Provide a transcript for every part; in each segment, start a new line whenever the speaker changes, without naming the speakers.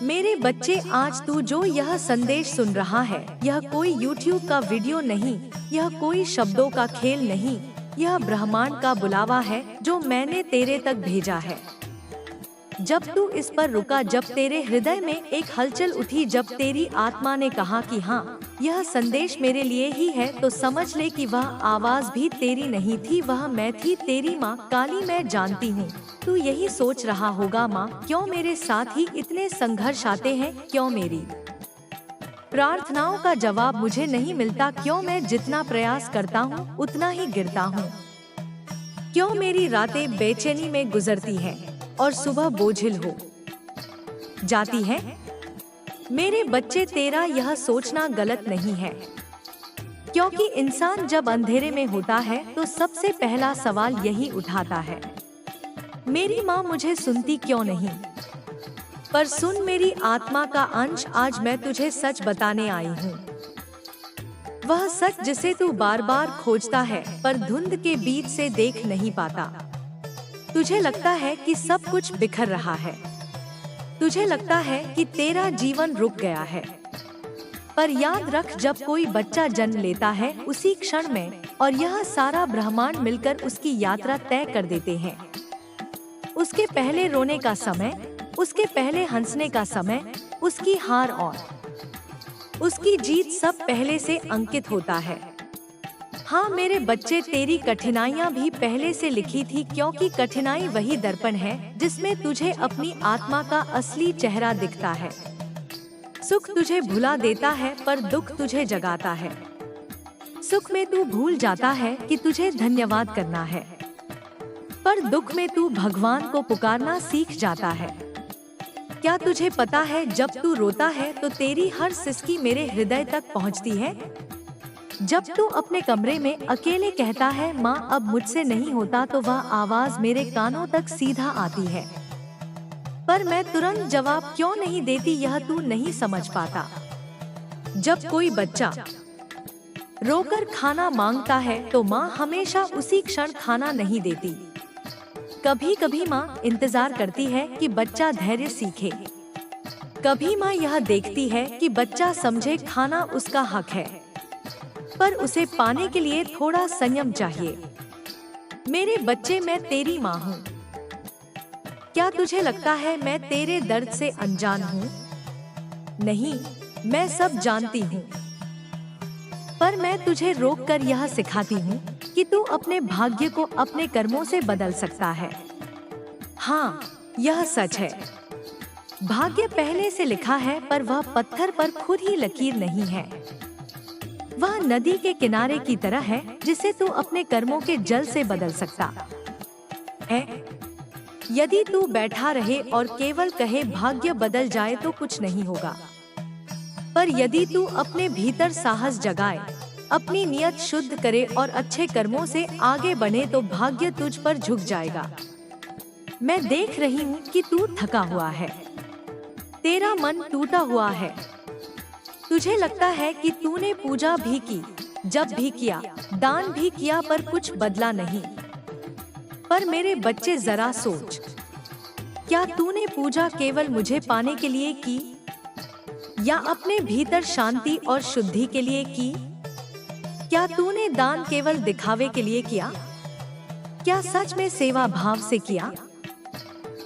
मेरे बच्चे, आज तू जो यह संदेश सुन रहा है, यह कोई YouTube का वीडियो नहीं, यह कोई शब्दों का खेल नहीं, यह ब्रह्मांड का बुलावा है जो मैंने तेरे तक भेजा है। जब तू इस पर रुका, जब तेरे हृदय में एक हलचल उठी, जब तेरी आत्मा ने कहा कि हाँ, यह संदेश मेरे लिए ही है, तो समझ ले कि वह आवाज भी तेरी नहीं थी, वह मैं थी, तेरी माँ काली। मैं जानती हूँ तू यही सोच रहा होगा, माँ क्यों मेरे साथ ही इतने संघर्ष आते हैं, क्यों मेरी प्रार्थनाओं का जवाब मुझे नहीं मिलता, क्यों मैं जितना प्रयास करता हूँ उतना ही गिरता हूँ, क्यों मेरी रातें बेचैनी में गुजरती हैं और सुबह बोझिल हो जाती है। मेरे बच्चे, तेरा यह सोचना गलत नहीं है, क्योंकि इंसान जब अंधेरे में होता है तो सबसे पहला सवाल यही उठाता है, मेरी माँ मुझे सुनती क्यों नहीं। पर सुन मेरी आत्मा का अंश, आज मैं तुझे सच बताने आई हूँ, वह सच जिसे तू बार बार खोजता है पर धुंध के बीच से देख नहीं पाता। तुझे लगता है कि सब कुछ बिखर रहा है, तुझे लगता है कि तेरा जीवन रुक गया है, पर याद रख, जब कोई बच्चा जन्म लेता है उसी क्षण में और यह सारा ब्रह्मांड मिलकर उसकी यात्रा तय कर देते हैं। उसके पहले रोने का समय, उसके पहले हंसने का समय, उसकी हार और उसकी जीत सब पहले से अंकित होता है। हाँ मेरे बच्चे, तेरी कठिनाइयाँ भी पहले से लिखी थी, क्योंकि कठिनाई वही दर्पण है जिसमें तुझे अपनी आत्मा का असली चेहरा दिखता है। सुख तुझे भुला देता है पर दुख तुझे जगाता है। सुख में तू भूल जाता है कि तुझे धन्यवाद करना है, पर दुख में तू भगवान को पुकारना सीख जाता है। क्या तुझे पता है, जब तू रोता है तो तेरी हर सिसकी मेरे हृदय तक पहुंचती है। जब तू अपने कमरे में अकेले कहता है, माँ अब मुझसे नहीं होता, तो वह आवाज मेरे कानों तक सीधा आती है, पर मैं तुरंत जवाब क्यों नहीं देती यह तू नहीं समझ पाता। जब कोई बच्चा रोकर खाना मांगता है तो माँ हमेशा उसी क्षण खाना नहीं देती। कभी कभी माँ इंतजार करती है कि बच्चा धैर्य सीखे, कभी माँ यह देखती है कि बच्चा समझे खाना उसका हक है, पर उसे पाने के लिए थोड़ा संयम चाहिए। मेरे बच्चे, मैं तेरी माँ हूँ। क्या तुझे लगता है मैं तेरे दर्द से अनजान हूँ? नहीं, मैं सब जानती हूँ, पर मैं तुझे रोककर यह सिखाती हूँ कि तू अपने भाग्य को अपने कर्मों से बदल सकता है। हाँ, यह सच है, भाग्य पहले से लिखा है, पर वह पत्थर पर खुद ही लकीर नहीं है। वह नदी के किनारे की तरह है जिसे तू अपने कर्मों के जल से बदल सकता है। यदि तू बैठा रहे और केवल कहे भाग्य बदल जाए तो कुछ नहीं होगा, पर यदि तू अपने भीतर साहस जगाए, अपनी नियत शुद्ध करे और अच्छे कर्मों से आगे बढ़े तो भाग्य तुझ पर झुक जाएगा। मैं देख रही हूँ कि तू थका हुआ है, तेरा मन टूटा हुआ है। तुझे लगता है कि तूने पूजा भी की, जप भी किया, दान भी किया, पर कुछ बदला नहीं। पर मेरे बच्चे, जरा सोच, क्या तूने पूजा केवल मुझे पाने के लिए की, या अपने भीतर शांति और शुद्धि के लिए की? क्या तूने दान केवल दिखावे के लिए किया? क्या सच में सेवा भाव से किया?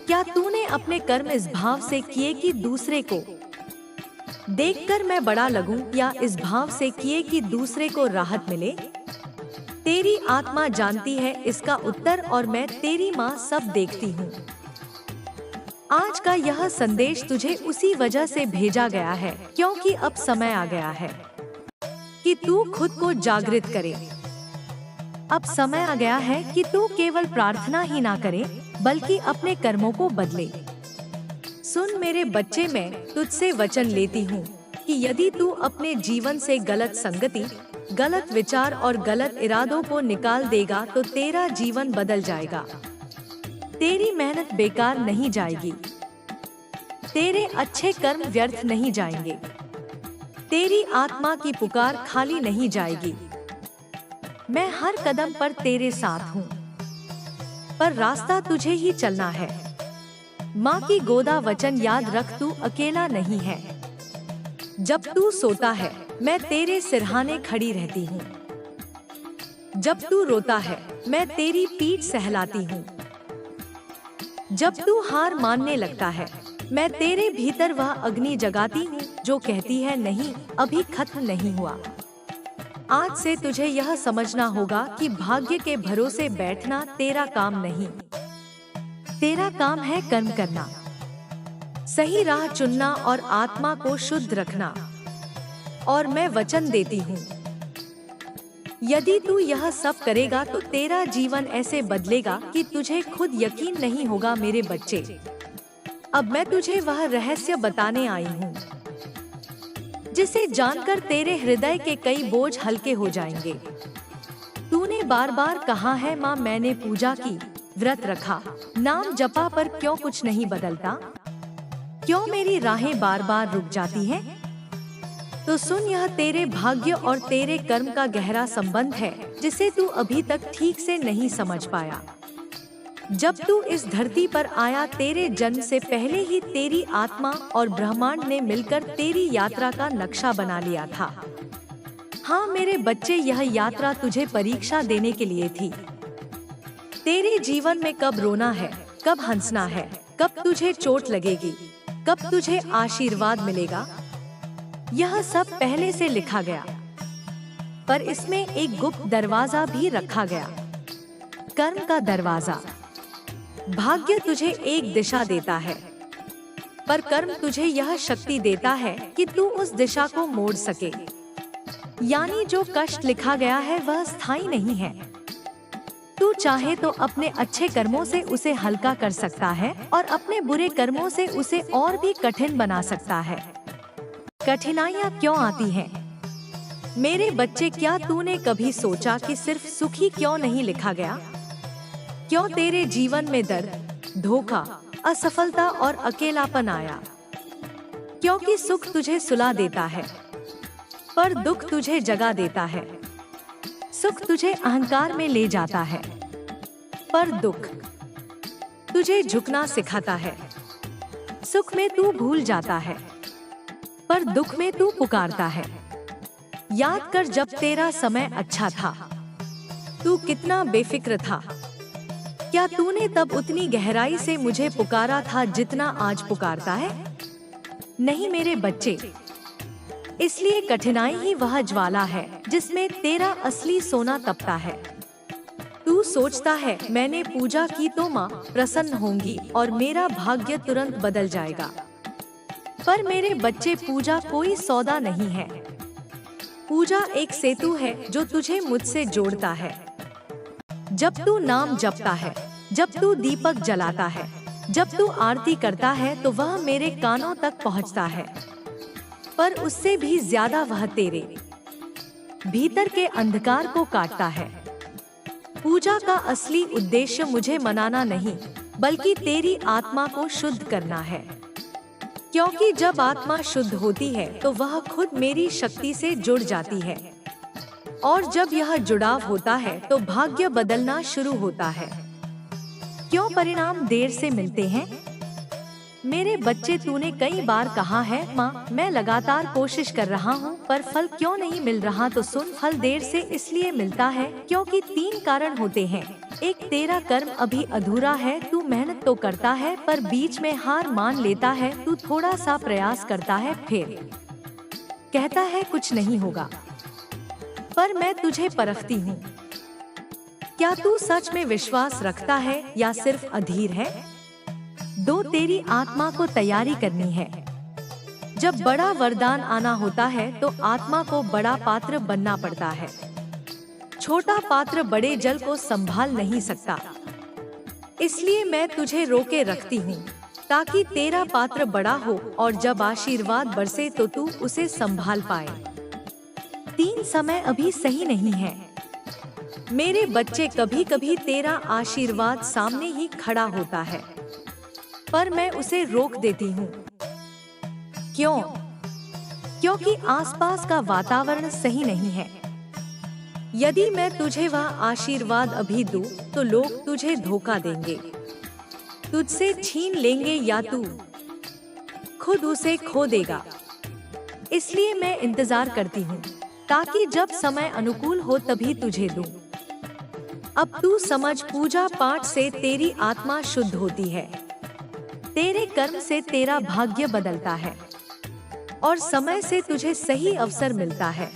क्या तूने अपने कर्म इस भाव से किए कि दूसरे को देखकर मैं बड़ा लगूं, या इस भाव से किए कि दूसरे को राहत मिले? तेरी आत्मा जानती है इसका उत्तर, और मैं तेरी माँ सब देखती हूँ। आज का यह संदेश तुझे उसी वजह से भेजा गया है, क्योंकि अब समय आ गया है कि तू खुद को जागृत करे। अब समय आ गया है कि तू केवल प्रार्थना ही ना करे, बल्कि अपने कर्मों को बदले। सुन मेरे बच्चे, मैं तुझसे वचन लेती हूँ कि यदि तू अपने जीवन से गलत संगति, गलत विचार और गलत इरादों को निकाल देगा तो तेरा जीवन बदल जाएगा। तेरी मेहनत बेकार नहीं जाएगी, तेरे अच्छे कर्म व्यर्थ नहीं जाएंगे, तेरी आत्मा की पुकार खाली नहीं जाएगी। मैं हर कदम पर तेरे साथ हूँ, पर रास्ता तुझे ही चलना है। माँ की गोदा वचन याद रख, तू अकेला नहीं है। जब तू सोता है मैं तेरे सिरहाने खड़ी रहती हूँ। जब तू रोता है मैं तेरी पीठ सहलाती हूँ। जब तू हार मानने लगता है मैं तेरे भीतर वह अग्नि जगाती हूँ जो कहती है नहीं, अभी खत्म नहीं हुआ। आज से तुझे यह समझना होगा कि भाग्य के भरोसे बैठना तेरा काम नहीं। तेरा काम है कर्म करना, सही राह चुनना और आत्मा को शुद्ध रखना। और मैं वचन देती हूँ, यदि तू यह सब करेगा तो तेरा जीवन ऐसे बदलेगा कि तुझे खुद यकीन नहीं होगा। मेरे बच्चे, अब मैं तुझे वह रहस्य बताने आई हूँ जिसे जानकर तेरे हृदय के कई बोझ हल्के हो जाएंगे। तूने बार बार कहा है माँ, मैंने पूजा की, व्रत रखा, नाम जपा, पर क्यों कुछ नहीं बदलता? क्यों मेरी राहें बार बार रुक जाती हैं? तो सुन, यह तेरे भाग्य और तेरे कर्म का गहरा संबंध है जिसे तू अभी तक ठीक से नहीं समझ पाया। जब तू इस धरती पर आया, तेरे जन्म से पहले ही तेरी आत्मा और ब्रह्मांड ने मिलकर तेरी यात्रा का नक्शा बना लिया था। हाँ मेरे बच्चे, यह यात्रा तुझे परीक्षा देने के लिए थी। तेरे जीवन में कब रोना है, कब हंसना है, कब तुझे चोट लगेगी, कब तुझे आशीर्वाद मिलेगा, यह सब पहले से लिखा गया। पर इसमें एक गुप्त दरवाजा भी रखा गया, कर्म का दरवाजा। भाग्य तुझे एक दिशा देता है, पर कर्म तुझे यह शक्ति देता है कि तू उस दिशा को मोड़ सके। यानी जो कष्ट लिखा गया है वह स्थायी नहीं है। तू चाहे तो अपने अच्छे कर्मों से उसे हल्का कर सकता है और अपने बुरे कर्मों से उसे और भी कठिन बना सकता है। कठिनाइयाँ क्यों आती हैं? मेरे बच्चे, क्या तूने कभी सोचा कि सिर्फ सुखी क्यों नहीं लिखा गया? क्यों तेरे जीवन में दर्द, धोखा, असफलता और अकेलापन आया? क्योंकि सुख तुझे सुला देता है, पर दुख तुझे जगा देता है। सुख तुझे अहंकार में ले जाता है, पर दुख तुझे झुकना सिखाता है। सुख में तू भूल जाता है, पर दुख में तू पुकारता है। याद कर, जब तेरा समय अच्छा था तू कितना बेफिक्र था। क्या तूने तब उतनी गहराई से मुझे पुकारा था जितना आज पुकारता है? नहीं मेरे बच्चे, इसलिए कठिनाई ही वह ज्वाला है जिसमें तेरा असली सोना तपता है। तू सोचता है मैंने पूजा की तो माँ प्रसन्न होंगी और मेरा भाग्य तुरंत बदल जाएगा। पर मेरे बच्चे, पूजा कोई सौदा नहीं है। पूजा एक सेतु है जो तुझे मुझसे जोड़ता है। जब तू नाम जपता है, जब तू दीपक जलाता है, जब तू आरती करता है तो वह मेरे कानों तक पहुँचता है। पर उससे भी ज्यादा वह तेरे भीतर के अंधकार को काटता है। पूजा का असली उद्देश्य मुझे मनाना नहीं, बल्कि तेरी आत्मा को शुद्ध करना है। क्योंकि जब आत्मा शुद्ध होती है तो वह खुद मेरी शक्ति से जुड़ जाती है, और जब यह जुड़ाव होता है तो भाग्य बदलना शुरू होता है। क्यों परिणाम देर से मिलते हैं? मेरे बच्चे, तूने कई बार कहा है माँ, मैं लगातार कोशिश कर रहा हूँ पर फल क्यों नहीं मिल रहा? तो सुन, फल देर से इसलिए मिलता है क्योंकि 3 कारण होते हैं। एक, तेरा कर्म अभी अधूरा है। तू मेहनत तो करता है पर बीच में हार मान लेता है। तू थोड़ा सा प्रयास करता है, फिर कहता है कुछ नहीं होगा। पर मैं तुझे परखती हूँ, क्या तू सच में विश्वास रखता है या सिर्फ अधीर है? 2, तेरी आत्मा को तैयारी करनी है। जब बड़ा वरदान आना होता है तो आत्मा को बड़ा पात्र बनना पड़ता है। छोटा पात्र बड़े जल को संभाल नहीं सकता। इसलिए मैं तुझे रोके रखती हूँ ताकि तेरा पात्र बड़ा हो और जब आशीर्वाद बरसे तो तू उसे संभाल पाए। 3, समय अभी सही नहीं है। मेरे बच्चे, कभी कभी तेरा आशीर्वाद सामने ही खड़ा होता है पर मैं उसे रोक देती हूँ। क्यों? क्योंकि आसपास का वातावरण सही नहीं है। यदि मैं तुझे वह आशीर्वाद अभी दूं, तो लोग तुझे धोखा देंगे। तुझसे छीन लेंगे या तू खुद उसे खो देगा। इसलिए मैं इंतजार करती हूँ, ताकि जब समय अनुकूल हो तभी तुझे दूं। अब तू समझ, पूजा पाठ से तेरी आत्मा शुद्ध होती है, तेरे कर्म से तेरा भाग्य बदलता है और समय से तुझे सही अवसर मिलता है।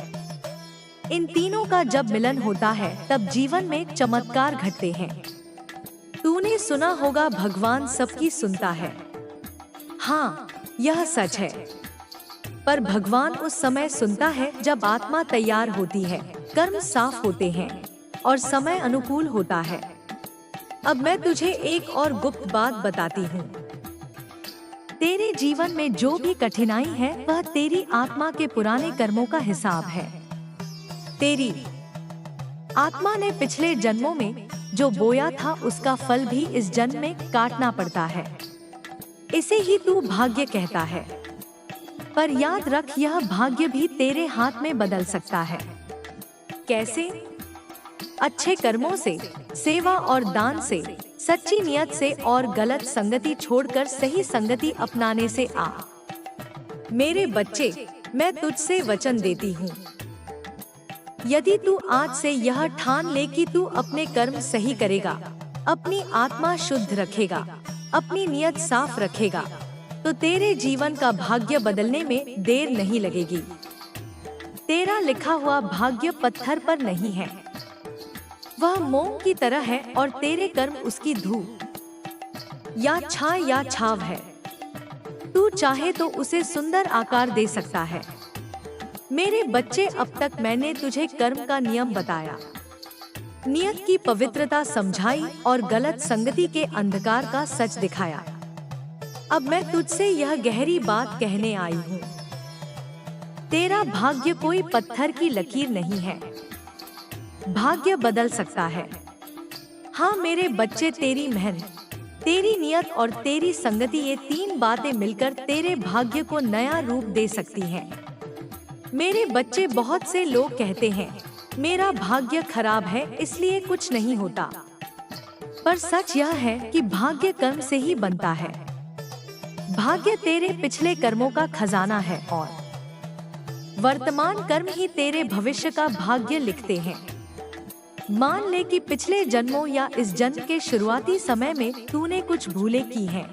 इन तीनों का जब मिलन होता है तब जीवन में चमत्कार घटते हैं। तूने सुना होगा, भगवान सबकी सुनता है। हाँ, यह सच है, पर भगवान उस समय सुनता है जब आत्मा तैयार होती है, कर्म साफ होते हैं और समय अनुकूल होता है। अब मैं तुझे एक और गुप्त बात बताती हूँ। तेरे जीवन में जो भी कठिनाई है वह तेरी आत्मा के पुराने कर्मों का हिसाब है। तेरी आत्मा ने पिछले जन्मों में जो बोया था उसका फल भी इस जन्म में काटना पड़ता है। इसे ही तू भाग्य कहता है। पर याद रख, यह भाग्य भी तेरे हाथ में बदल सकता है। कैसे? अच्छे कर्मों से, सेवा और दान से, सच्ची नियत से और गलत संगति छोड़कर सही संगति अपनाने से। आ मेरे बच्चे, मैं तुझसे वचन देती हूँ, यदि तू आज से यह ठान ले कि तू अपने कर्म सही करेगा, अपनी आत्मा शुद्ध रखेगा, अपनी नियत साफ रखेगा, तो तेरे जीवन का भाग्य बदलने में देर नहीं लगेगी। तेरा लिखा हुआ भाग्य पत्थर पर नहीं है, वह मोम की तरह है और तेरे कर्म उसकी धूप या छाया या छाव है। तू चाहे तो उसे सुंदर आकार दे सकता है। मेरे बच्चे, अब तक मैंने तुझे कर्म का नियम बताया, नियत की पवित्रता समझाई और गलत संगति के अंधकार का सच दिखाया। अब मैं तुझसे यह गहरी बात कहने आई हूँ, तेरा भाग्य कोई पत्थर की लकीर नहीं है। भाग्य बदल सकता है। हाँ मेरे बच्चे, तेरी मेहनत, तेरी नियत और तेरी संगति, ये तीन बातें मिलकर तेरे भाग्य को नया रूप दे सकती हैं। मेरे बच्चे, बहुत से लोग कहते हैं मेरा भाग्य खराब है इसलिए कुछ नहीं होता, पर सच यह है कि भाग्य कर्म से ही बनता है। भाग्य तेरे पिछले कर्मों का खजाना है और वर्तमान कर्म ही तेरे भविष्य का भाग्य लिखते हैं। मान ले कि पिछले जन्मों या इस जन्म के शुरुआती समय में तूने कुछ भूलें की हैं,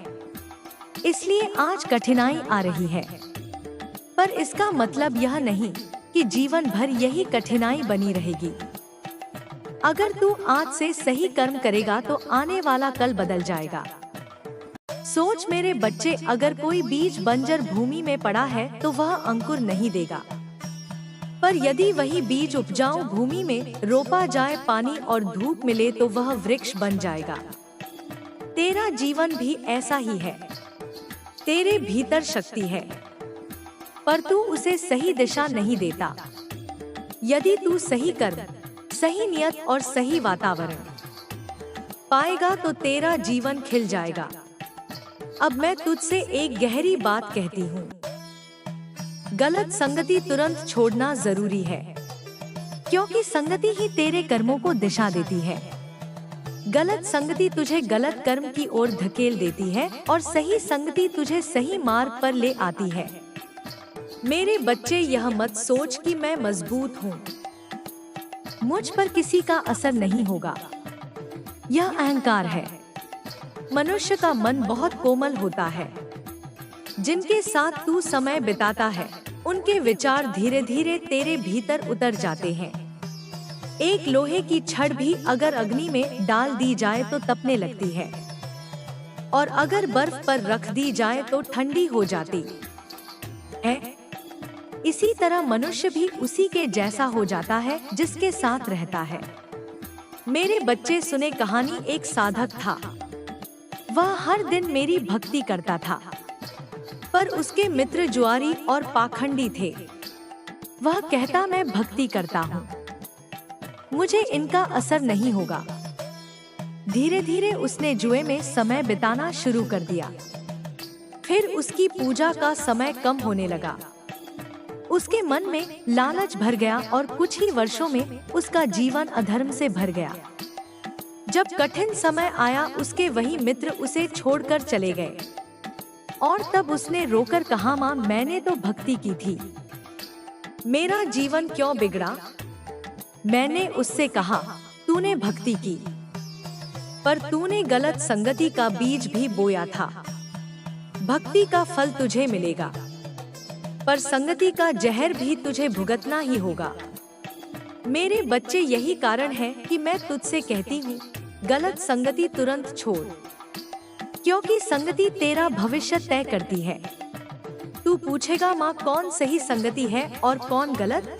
इसलिए आज कठिनाई आ रही है, पर इसका मतलब यह नहीं कि जीवन भर यही कठिनाई बनी रहेगी। अगर तू आज से सही कर्म करेगा तो आने वाला कल बदल जाएगा। सोच मेरे बच्चे, अगर कोई बीज बंजर भूमि में पड़ा है तो वह अंकुर नहीं देगा, पर यदि वही बीज उपजाऊ भूमि में रोपा जाए, पानी और धूप मिले तो वह वृक्ष बन जाएगा। तेरा जीवन भी ऐसा ही है। तेरे भीतर शक्ति है, पर तू उसे सही दिशा नहीं देता। यदि तू सही कर्म, सही नियत और सही वातावरण पाएगा तो तेरा जीवन खिल जाएगा। अब मैं तुझसे एक गहरी बात कहती हूँ, गलत संगति तुरंत छोड़ना जरूरी है, क्योंकि संगति ही तेरे कर्मों को दिशा देती है। गलत संगति तुझे गलत कर्म की ओर धकेल देती है और सही संगति तुझे सही मार्ग पर ले आती है। मेरे बच्चे, यह मत सोच कि मैं मजबूत हूँ, मुझ पर किसी का असर नहीं होगा। यह अहंकार है। मनुष्य का मन बहुत कोमल होता है। जिनके साथ तू समय बिताता है उनके विचार धीरे धीरे तेरे भीतर उतर जाते हैं। एक लोहे की छड़ भी अगर अग्नि में डाल दी जाए तो तपने लगती है, और अगर बर्फ पर रख दी जाए तो ठंडी हो जाती है। इसी तरह मनुष्य भी उसी के जैसा हो जाता है जिसके साथ रहता है। मेरे बच्चे सुने, कहानी एक साधक था। वह हर दिन मेरी भक्ति करता था, पर उसके मित्र जुआरी और पाखंडी थे। वह कहता, मैं भक्ति करता हूँ, मुझे इनका असर नहीं होगा। धीरे धीरे उसने जुए में समय बिताना शुरू कर दिया। फिर उसकी पूजा का समय कम होने लगा। उसके मन में लालच भर गया और कुछ ही वर्षों में उसका जीवन अधर्म से भर गया। जब कठिन समय आया उसके वही मित्र उसे छोड़कर चले गए और तब उसने रोकर कहा, माँ मैंने तो भक्ति की थी, मेरा जीवन क्यों बिगड़ा। मैंने उससे कहा, तूने भक्ति की पर तूने गलत संगति का बीज भी बोया था। भक्ति का फल तुझे मिलेगा पर संगति का जहर भी तुझे भुगतना ही होगा। मेरे बच्चे, यही कारण है कि मैं तुझसे कहती हूँ, गलत संगति तुरंत छोड़, क्योंकि संगति तेरा भविष्य तय करती है। तू पूछेगा, माँ कौन सही संगति है और कौन गलत?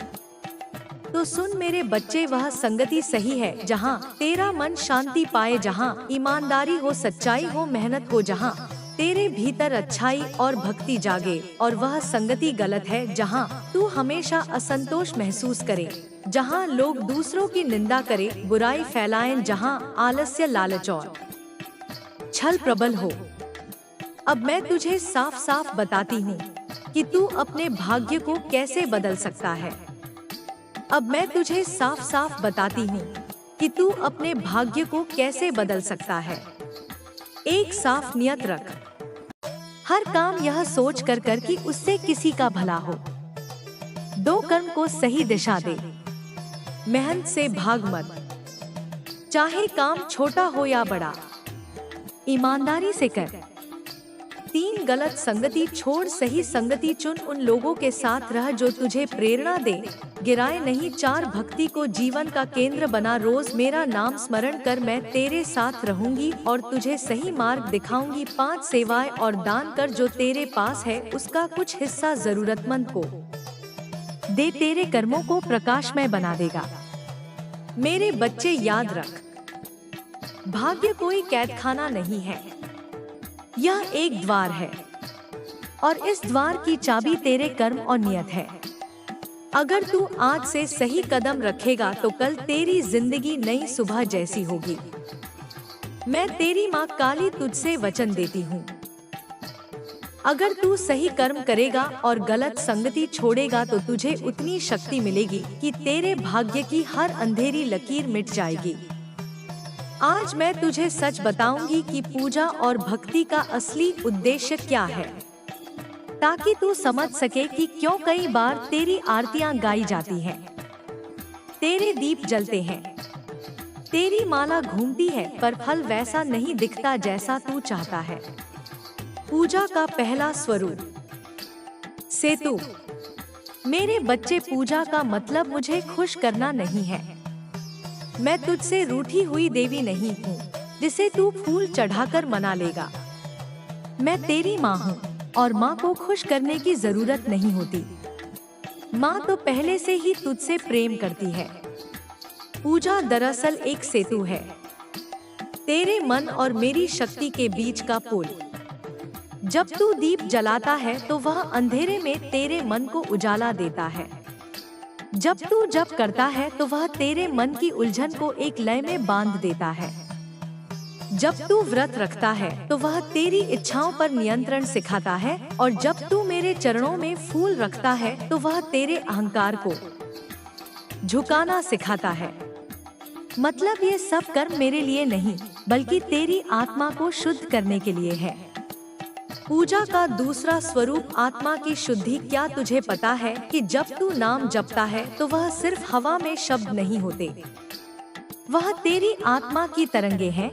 तो सुन मेरे बच्चे, वह संगति सही है जहाँ तेरा मन शांति पाए, जहाँ ईमानदारी हो, सच्चाई हो, मेहनत हो, जहाँ तेरे भीतर अच्छाई और भक्ति जागे। और वह संगति गलत है जहाँ तू हमेशा असंतोष महसूस करे, जहाँ लोग दूसरों की निंदा करे, बुराई फैलाएं, जहाँ आलस्य, लालच और छल प्रबल हो। अब मैं तुझे साफ साफ बताती हूँ कि तू अपने भाग्य को कैसे बदल सकता है। अब मैं तुझे साफ साफ बताती हूँ कि तू अपने भाग्य को कैसे बदल सकता है। एक साफ नियत रख, हर काम यह सोच कर कि उससे किसी का भला हो। दो कर्म को सही दिशा दे, मेहनत से भाग मत, चाहे काम छोटा हो या बड़ा, ईमानदारी से कर। 3 गलत संगति छोड़, सही संगति चुन, उन लोगों के साथ रह जो तुझे प्रेरणा दे, गिराए नहीं। 4 भक्ति को जीवन का केंद्र बना, रोज मेरा नाम स्मरण कर, मैं तेरे साथ रहूंगी और तुझे सही मार्ग दिखाऊंगी। 5 सेवाएं और दान कर, जो तेरे पास है उसका कुछ हिस्सा जरूरतमंद को दे, तेरे कर्मों को प्रकाशमय बना देगा। मेरे बच्चे याद रख, भाग्य कोई कैदखाना नहीं है, यह एक द्वार है और इस द्वार की चाबी तेरे कर्म और नियत है। अगर तू आज से सही कदम रखेगा तो कल तेरी जिंदगी नई सुबह जैसी होगी। मैं तेरी माँ काली तुझसे वचन देती हूँ, अगर तू सही कर्म करेगा और गलत संगति छोड़ेगा तो तुझे उतनी शक्ति मिलेगी कि तेरे भाग्य की हर अंधेरी लकीर मिट जाएगी। आज मैं तुझे सच बताऊंगी कि पूजा और भक्ति का असली उद्देश्य क्या है, ताकि तू समझ सके कि क्यों कई बार तेरी आरतियां गाई जाती हैं, तेरे दीप जलते हैं, तेरी माला घूमती है, पर फल वैसा नहीं दिखता जैसा तू चाहता है। पूजा का पहला स्वरूप सेतु। मेरे बच्चे, पूजा का मतलब मुझे खुश करना नहीं है। मैं तुझसे रूठी हुई देवी नहीं हूँ जिसे तू फूल चढ़ाकर मना लेगा। मैं तेरी माँ हूँ और माँ को खुश करने की जरूरत नहीं होती। माँ तो पहले से ही तुझसे प्रेम करती है। पूजा दरअसल एक सेतु है, तेरे मन और मेरी शक्ति के बीच का पुल। जब तू दीप जलाता है तो वह अंधेरे में तेरे मन को उजाला देता है। जब तू जप करता है तो वह तेरे मन की उलझन को एक लय में बांध देता है। जब तू व्रत रखता है तो वह तेरी इच्छाओं पर नियंत्रण सिखाता है, और जब तू मेरे चरणों में फूल रखता है तो वह तेरे अहंकार को झुकाना सिखाता है। मतलब ये सब कर्म मेरे लिए नहीं बल्कि तेरी आत्मा को शुद्ध करने के लिए है। पूजा का दूसरा स्वरूप आत्मा की शुद्धि। क्या तुझे पता है कि जब तू नाम जपता है तो वह सिर्फ हवा में शब्द नहीं होते, वह तेरी आत्मा की तरंगे हैं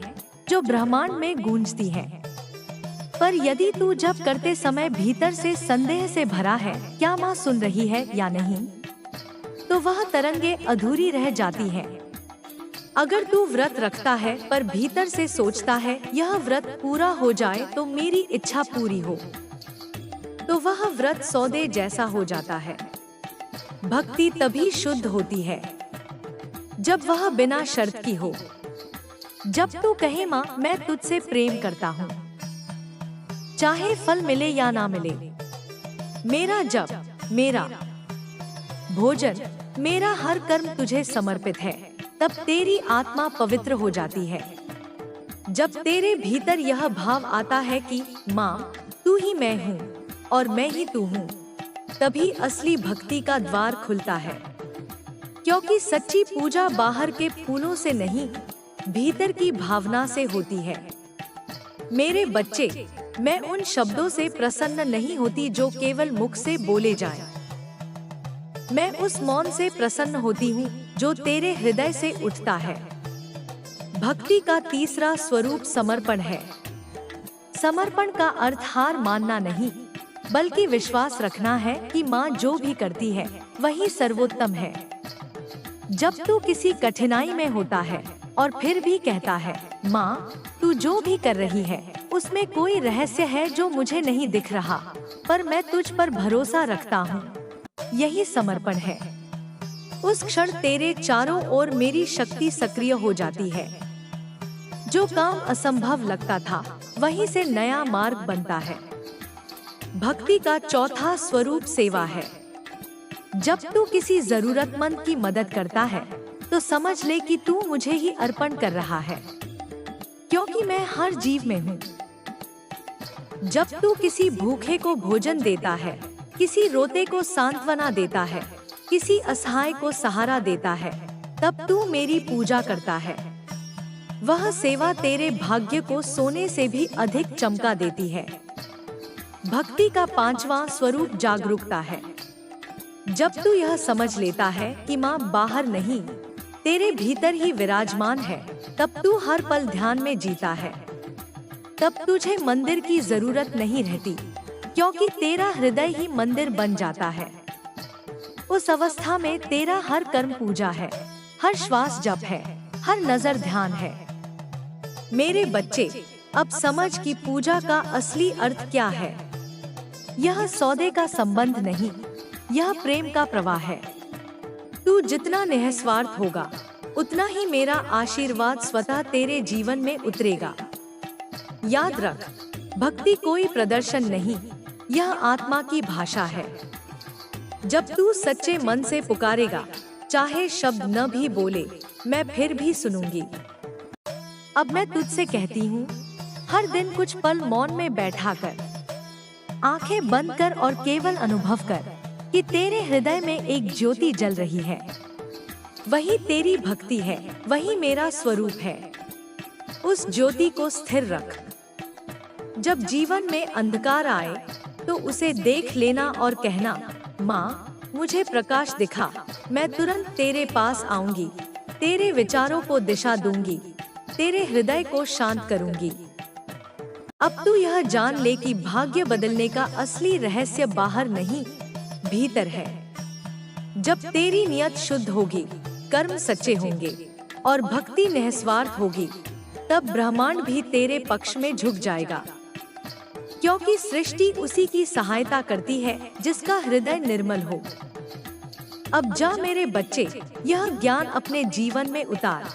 जो ब्रह्मांड में गूंजती हैं। पर यदि तू जप करते समय भीतर से संदेह से भरा है, क्या माँ सुन रही है या नहीं, तो वह तरंगे अधूरी रह जाती हैं। अगर तू व्रत रखता है पर भीतर से सोचता है यह व्रत पूरा हो जाए तो मेरी इच्छा पूरी हो, तो वह व्रत सौदे जैसा हो जाता है। भक्ति तभी शुद्ध होती है जब वह बिना शर्त की हो। जब तू कहे, माँ मैं तुझसे प्रेम करता हूँ, चाहे फल मिले या ना मिले, मेरा जप, मेरा भोजन, मेरा हर कर्म तुझे समर्पित है, तब तेरी आत्मा पवित्र हो जाती है। जब तेरे भीतर यह भाव आता है कि माँ तू ही मैं हूँ और मैं ही तू हूँ, तभी असली भक्ति का द्वार खुलता है। क्योंकि सच्ची पूजा बाहर के फूलों से नहीं, भीतर की भावना से होती है। मेरे बच्चे, मैं उन शब्दों से प्रसन्न नहीं होती जो केवल मुख से बोले जाएं। मैं उस मौन से प्रसन्न होती हूँ जो तेरे हृदय से उठता है। भक्ति का तीसरा स्वरूप समर्पण है। समर्पण का अर्थ हार मानना नहीं, बल्कि विश्वास रखना है कि माँ जो भी करती है वही सर्वोत्तम है। जब तू किसी कठिनाई में होता है और फिर भी कहता है, माँ तू जो भी कर रही है उसमें कोई रहस्य है जो मुझे नहीं दिख रहा, पर मैं तुझ पर भरोसा रखता हूँ, यही समर्पण है। उस क्षण तेरे चारों ओर मेरी शक्ति सक्रिय हो जाती है। जो काम असंभव लगता था वहीं से नया मार्ग बनता है। भक्ति का चौथा स्वरूप सेवा है। जब तू किसी जरूरतमंद की मदद करता है तो समझ ले कि तू मुझे ही अर्पण कर रहा है, क्योंकि मैं हर जीव में हूँ। जब तू किसी भूखे को भोजन देता है, किसी रोते को सांत्वना देता है, किसी असहाय को सहारा देता है, तब तू मेरी पूजा करता है। वह सेवा तेरे भाग्य को सोने से भी अधिक चमका देती है। भक्ति का पांचवा स्वरूप जागरूकता है। जब तू यह समझ लेता है कि माँ बाहर नहीं, तेरे भीतर ही विराजमान है, तब तू हर पल ध्यान में जीता है। तब तुझे मंदिर की जरूरत नहीं रहती, क्योंकि तेरा हृदय ही मंदिर बन जाता है। उस अवस्था में तेरा हर कर्म पूजा है, हर श्वास जप है, हर नजर ध्यान है। मेरे बच्चे, अब समझ कि पूजा का असली अर्थ क्या है। यह सौदे का संबंध नहीं, यह प्रेम का प्रवाह है। तू जितना निस्वार्थ होगा, उतना ही मेरा आशीर्वाद स्वतः तेरे जीवन में उतरेगा। याद रख, भक्ति कोई प्रदर्शन नहीं, यह आत्मा की भाषा है। जब तू सच्चे मन से पुकारेगा, चाहे शब्द न भी बोले, मैं फिर भी सुनूंगी। अब मैं तुझसे कहती हूँ, हर दिन कुछ पल मौन में बैठा कर, आंखें बंद कर और केवल अनुभव कर कि तेरे हृदय में एक ज्योति जल रही है। वही तेरी भक्ति है, वही मेरा स्वरूप है। उस ज्योति को स्थिर रख। जब जीवन में अंधकार आए तो उसे देख लेना और कहना, माँ मुझे प्रकाश दिखा, मैं तुरंत तेरे पास आऊंगी, तेरे विचारों को दिशा दूंगी, तेरे हृदय को शांत करूंगी। अब तू यह जान ले कि भाग्य बदलने का असली रहस्य बाहर नहीं, भीतर है। जब तेरी नियत शुद्ध होगी, कर्म सच्चे होंगे और भक्ति निस्वार्थ होगी, तब ब्रह्मांड भी तेरे पक्ष में झुक जाएगा, क्योंकि सृष्टि उसी की सहायता करती है जिसका हृदय निर्मल हो। अब जा मेरे बच्चे, यह ज्ञान अपने जीवन में उतार।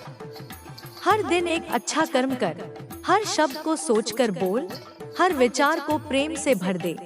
हर दिन एक अच्छा कर्म कर, हर शब्द को सोचकर बोल, हर विचार को प्रेम से भर दे।